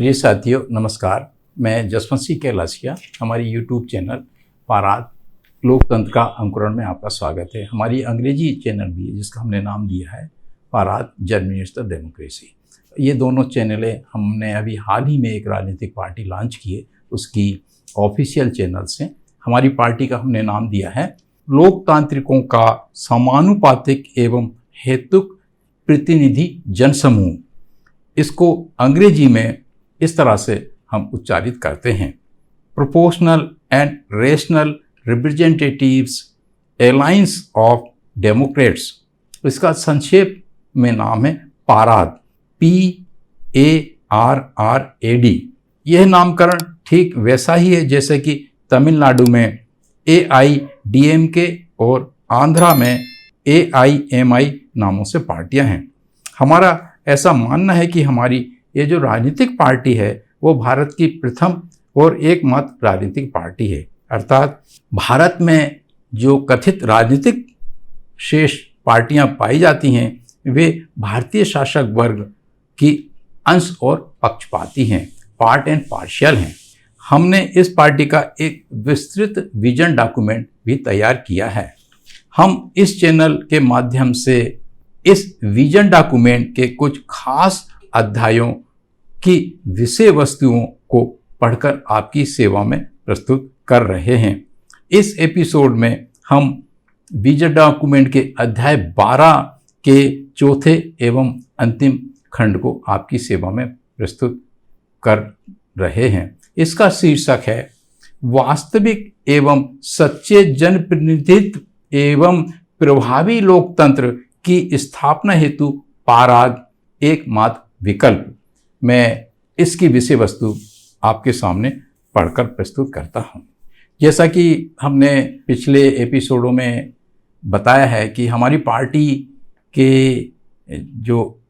प्रिय साथियों नमस्कार। मैं जसवंत सिंह कैलासिया, हमारी यूट्यूब चैनल पाराद लोकतंत्र का अंकुरण में आपका स्वागत है। हमारी अंग्रेजी चैनल भी है जिसका हमने नाम दिया है पाराद जर्मिनेट्स द डेमोक्रेसी। ये दोनों चैनलें हमने अभी हाल ही में एक राजनीतिक पार्टी लॉन्च की है, उसकी ऑफिशियल चैनल्स हैं। हमारी पार्टी का हमने नाम दिया है लोकतांत्रिकों का समानुपातिक एवं हेतुक प्रतिनिधि जनसमूह। इसको अंग्रेजी में इस तरह से हम उच्चारित करते हैं, proportional and rational representatives alliance of Democrats. इसका संक्षेप में नाम है पाराद, PARRAD। यह नामकरण ठीक वैसा ही है जैसे कि तमिलनाडु में AIDMK और आंध्रा में AIMI नामों से पार्टियां हैं। हमारा ऐसा मानना है कि हमारी ये जो राजनीतिक पार्टी है वो भारत की प्रथम और एकमात्र राजनीतिक पार्टी है। अर्थात भारत में जो कथित राजनीतिक शेष पार्टियां पाई जाती हैं वे भारतीय शासक वर्ग की अंश और पक्षपाती हैं, पार्ट एंड पार्शियल हैं। हमने इस पार्टी का एक विस्तृत विजन डॉक्यूमेंट भी तैयार किया है। हम इस चैनल के माध्यम से इस विजन डॉक्यूमेंट के कुछ खास अध्यायों की विषय वस्तुओं को पढ़कर आपकी सेवा में प्रस्तुत कर रहे हैं। इस एपिसोड में हम विजन डॉक्यूमेंट के अध्याय 12 के चौथे एवं अंतिम खंड को आपकी सेवा में प्रस्तुत कर रहे हैं। इसका शीर्षक है वास्तविक एवं सच्चे जनप्रतिनिधित्व एवं प्रभावी लोकतंत्र की स्थापना हेतु पाराद एकमात्र विकल्प। मैं इसकी विषय वस्तु आपके सामने पढ़कर प्रस्तुत करता हूँ। जैसा कि हमने पिछले एपिसोडों में बताया है कि हमारी पार्टी के जो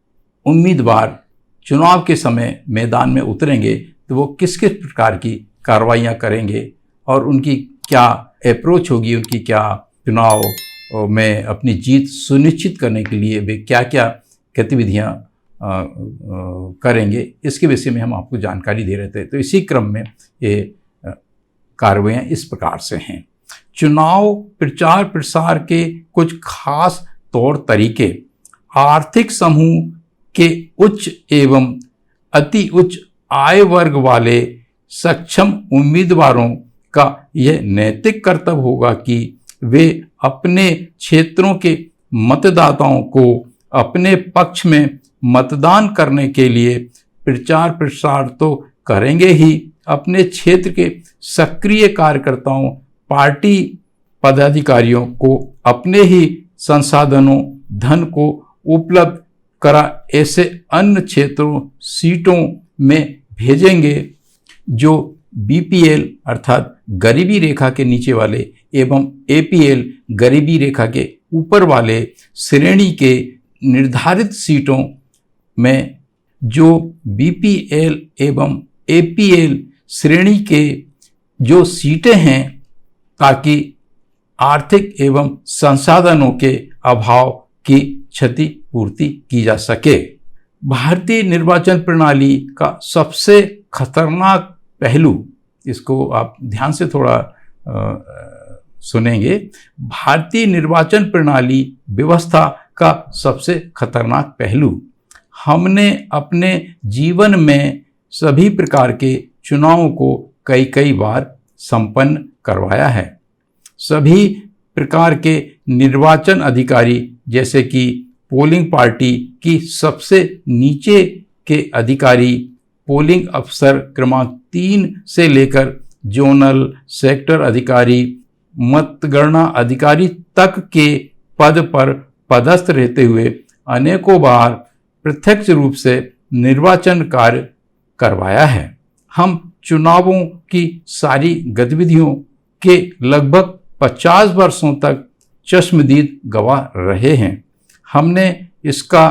उम्मीदवार चुनाव के समय मैदान में उतरेंगे तो वो किस किस प्रकार की कार्रवाइयाँ करेंगे और उनकी क्या अप्रोच होगी, उनकी क्या चुनाव में अपनी जीत सुनिश्चित करने के लिए वे क्या क्या गतिविधियाँ करेंगे, इसके विषय में हम आपको जानकारी दे रहे थे। तो इसी क्रम में ये कार्रवाइयाँ इस प्रकार से हैं। चुनाव प्रचार प्रसार के कुछ खास तौर तरीके, आर्थिक समूह के उच्च एवं अति उच्च आय वर्ग वाले सक्षम उम्मीदवारों का यह नैतिक कर्तव्य होगा कि वे अपने क्षेत्रों के मतदाताओं को अपने पक्ष में मतदान करने के लिए प्रचार प्रसार तो करेंगे ही, अपने क्षेत्र के सक्रिय कार्यकर्ताओं, पार्टी पदाधिकारियों को अपने ही संसाधनों, धन को उपलब्ध करा ऐसे अन्य क्षेत्रों सीटों में भेजेंगे जो BPL अर्थात गरीबी रेखा के नीचे वाले एवं APL गरीबी रेखा के ऊपर वाले श्रेणी के निर्धारित सीटों में जो BPL एवं APL श्रेणी के जो सीटें हैं, ताकि आर्थिक एवं संसाधनों के अभाव की क्षतिपूर्ति की जा सके। भारतीय निर्वाचन प्रणाली का सबसे खतरनाक पहलू, इसको आप ध्यान से थोड़ा सुनेंगे, भारतीय निर्वाचन प्रणाली व्यवस्था का सबसे खतरनाक पहलू, हमने अपने जीवन में सभी प्रकार के चुनावों को कई बार संपन्न करवाया है। सभी प्रकार के निर्वाचन अधिकारी जैसे कि पोलिंग पार्टी की सबसे नीचे के अधिकारी, पोलिंग अफसर क्रमांक 3 से लेकर जोनल सेक्टर अधिकारी, मतगणना अधिकारी तक के पद पर पदस्थ रहते हुए अनेकों बार प्रत्यक्ष रूप से निर्वाचन कार्य करवाया है। हम चुनावों की सारी गतिविधियों के लगभग 50 वर्षों तक चश्मदीद गवाह रहे हैं। हमने इसका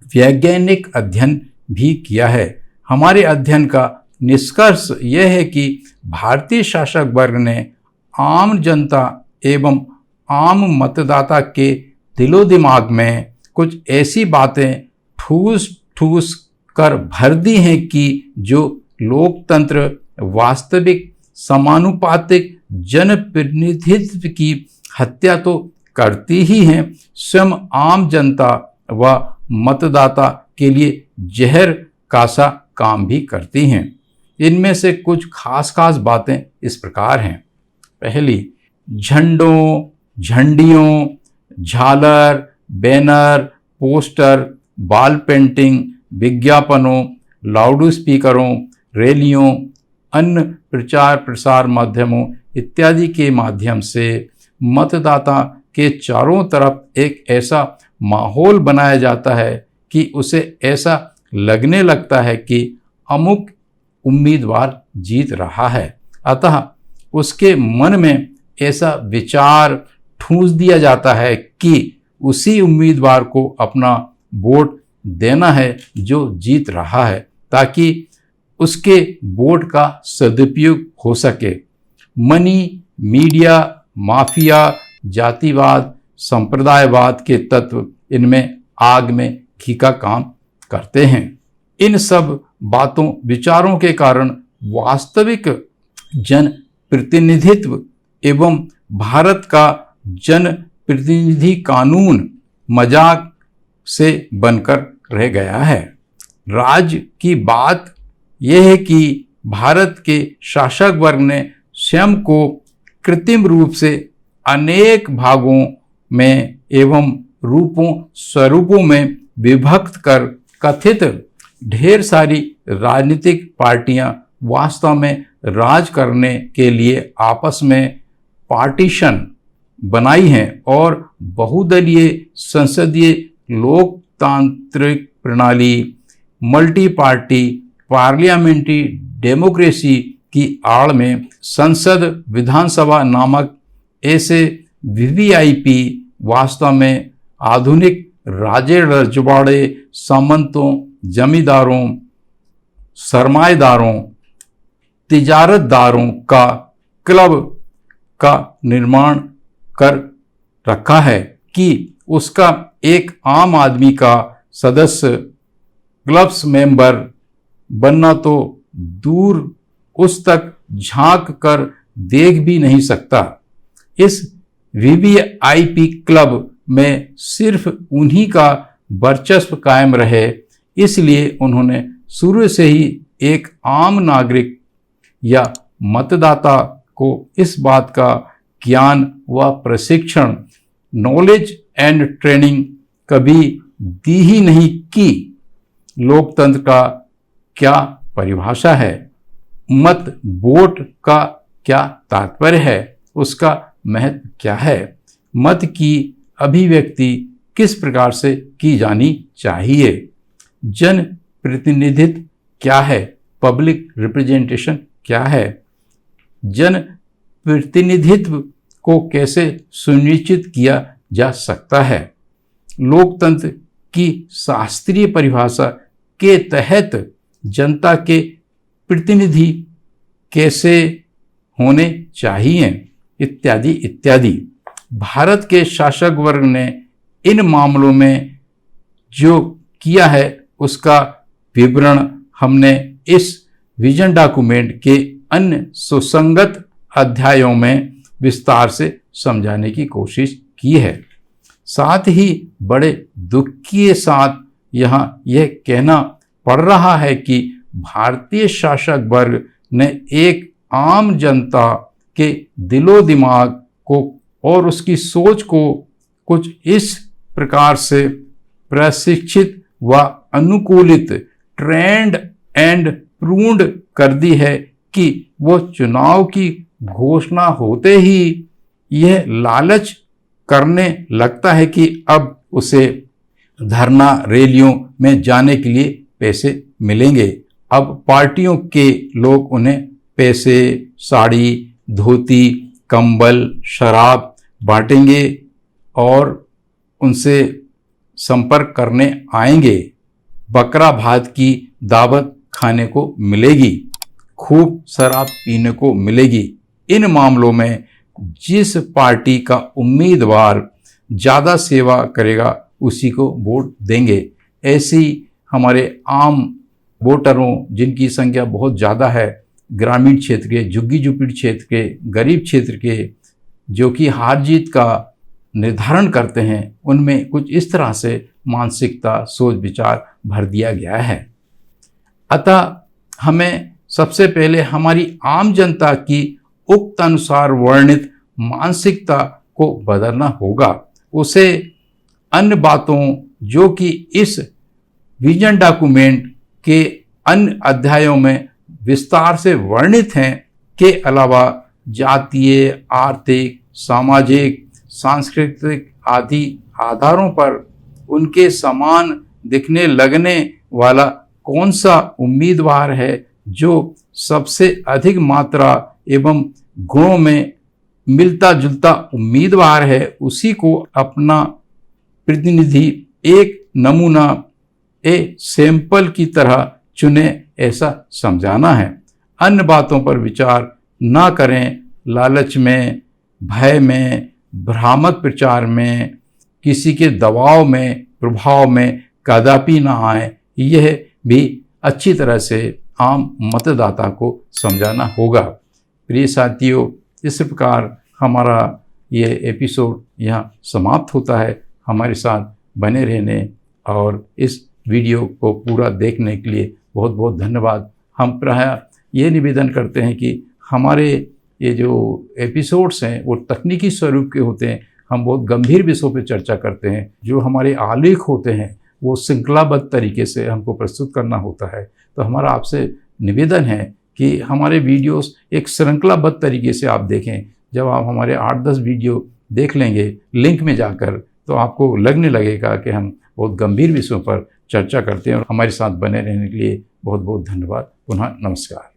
वैज्ञानिक अध्ययन भी किया है। हमारे अध्ययन का निष्कर्ष यह है कि भारतीय शासक वर्ग ने आम जनता एवं आम मतदाता के दिलो दिमाग में कुछ ऐसी बातें ठूस ठूस कर भर दी हैं कि जो लोकतंत्र वास्तविक समानुपातिक जनप्रतिनिधित्व की हत्या तो करती ही हैं, स्वयं आम जनता व मतदाता के लिए जहर का सा काम भी करती हैं। इनमें से कुछ खास बातें इस प्रकार हैं। पहली, झंडों, झंडियों, झालर, बैनर, पोस्टर, वॉल पेंटिंग, विज्ञापनों, लाउड स्पीकरों, रैलियों, अन्य प्रचार प्रसार माध्यमों इत्यादि के माध्यम से मतदाता के चारों तरफ एक ऐसा माहौल बनाया जाता है कि उसे ऐसा लगने लगता है कि अमुक उम्मीदवार जीत रहा है। अतः उसके मन में ऐसा विचार ठूंस दिया जाता है कि उसी उम्मीदवार को अपना वोट देना है जो जीत रहा है, ताकि उसके वोट का सदुपयोग हो सके। मनी, मीडिया, माफिया, जातिवाद, संप्रदायवाद के तत्व इनमें आग में घी का काम करते हैं। इन सब बातों विचारों के कारण वास्तविक जन प्रतिनिधित्व एवं भारत का जन प्रतिनिधि कानून मजाक से बनकर रह गया है। राज्य की बात यह है कि भारत के शासक वर्ग ने स्वयं को कृत्रिम रूप से अनेक भागों में एवं रूपों स्वरूपों में विभक्त कर कथित ढेर सारी राजनीतिक पार्टियां वास्तव में राज करने के लिए आपस में पार्टीशन बनाई हैं और बहुदलीय संसदीय लोकतांत्रिक प्रणाली, मल्टी पार्टी पार्लियामेंट्री डेमोक्रेसी की आड़ में संसद विधानसभा नामक ऐसे वीवीआईपी वास्तव में आधुनिक राजे रजवाड़े, सामंतों, जमींदारों, सरमाएदारों, तिजारतदारों का क्लब का निर्माण कर रखा है कि उसका एक आम आदमी का सदस्य क्लब्स मेंबर बनना तो दूर उस तक झांक कर देख भी नहीं सकता। इस वीवीआईपी क्लब में सिर्फ उन्हीं का वर्चस्व कायम रहे, इसलिए उन्होंने शुरू से ही एक आम नागरिक या मतदाता को इस बात का ज्ञान व प्रशिक्षण, नॉलेज एंड ट्रेनिंग कभी दी ही नहीं कि लोकतंत्र का क्या परिभाषा है, मत वोट का क्या तात्पर्य है, उसका महत्व क्या है, मत की अभिव्यक्ति किस प्रकार से की जानी चाहिए, जन प्रतिनिधित्व क्या है, पब्लिक रिप्रेजेंटेशन क्या है, जन प्रतिनिधित्व को कैसे सुनिश्चित किया जा सकता है, लोकतंत्र की शास्त्रीय परिभाषा के तहत जनता के प्रतिनिधि कैसे होने चाहिए, इत्यादि इत्यादि। भारत के शासक वर्ग ने इन मामलों में जो किया है उसका विवरण हमने इस विजन डॉक्यूमेंट के अन्य सुसंगत अध्यायों में विस्तार से समझाने की कोशिश की है। साथ ही बड़े दुख के साथ यहाँ यह कहना पड़ रहा है कि भारतीय शासक वर्ग ने एक आम जनता के दिलो दिमाग को और उसकी सोच को कुछ इस प्रकार से प्रशिक्षित व अनुकूलित, ट्रेंड एंड प्रूव्ड कर दी है कि वो चुनाव की घोषणा होते ही यह लालच करने लगता है कि अब उसे धरना रैलियों में जाने के लिए पैसे मिलेंगे। अब पार्टियों के लोग उन्हें पैसे, साड़ी, धोती, कंबल, शराब बांटेंगे और उनसे संपर्क करने आएंगे। बकरा भात की दावत खाने को मिलेगी, खूब शराब पीने को मिलेगी। इन मामलों में जिस पार्टी का उम्मीदवार ज़्यादा सेवा करेगा उसी को वोट देंगे। ऐसी हमारे आम वोटरों जिनकी संख्या बहुत ज़्यादा है, ग्रामीण क्षेत्र के, झुग्गी झुपड़ी क्षेत्र के, गरीब क्षेत्र के, जो कि हार जीत का निर्धारण करते हैं, उनमें कुछ इस तरह से मानसिकता, सोच विचार भर दिया गया है। अतः हमें सबसे पहले हमारी आम जनता की उक्त अनुसार वर्णित मानसिकता को बदलना होगा। उसे अन्य बातों जो कि इस विजन डॉक्यूमेंट के अन्य अध्यायों में विस्तार से वर्णित हैं के अलावा जातीय, आर्थिक, सामाजिक, सांस्कृतिक आदि आधारों पर उनके समान दिखने लगने वाला कौन सा उम्मीदवार है जो सबसे अधिक मात्रा एवं गुणों में मिलता जुलता उम्मीदवार है, उसी को अपना प्रतिनिधि, एक नमूना, सैंपल की तरह चुने, ऐसा समझाना है। अन्य बातों पर विचार ना करें, लालच में, भय में, भ्रामक प्रचार में, किसी के दबाव में, प्रभाव में कदापि ना आए, यह भी अच्छी तरह से आम मतदाता को समझाना होगा। प्रिय साथियों, इस प्रकार हमारा ये एपिसोड यहाँ समाप्त होता है। हमारे साथ बने रहने और इस वीडियो को पूरा देखने के लिए बहुत बहुत धन्यवाद। हम प्रायः ये निवेदन करते हैं कि हमारे ये जो एपिसोड्स हैं वो तकनीकी स्वरूप के होते हैं। हम बहुत गंभीर विषयों पर चर्चा करते हैं। जो हमारे आलेख होते हैं वो श्रृंखलाबद्ध तरीके से हमको प्रस्तुत करना होता है। तो हमारा आपसे निवेदन है कि हमारे वीडियोस एक श्रृंखलाबद्ध तरीके से आप देखें। जब आप हमारे 8-10 वीडियो देख लेंगे लिंक में जाकर, तो आपको लगने लगेगा कि हम बहुत गंभीर विषयों पर चर्चा करते हैं। और हमारे साथ बने रहने के लिए बहुत बहुत धन्यवाद। पुनः नमस्कार।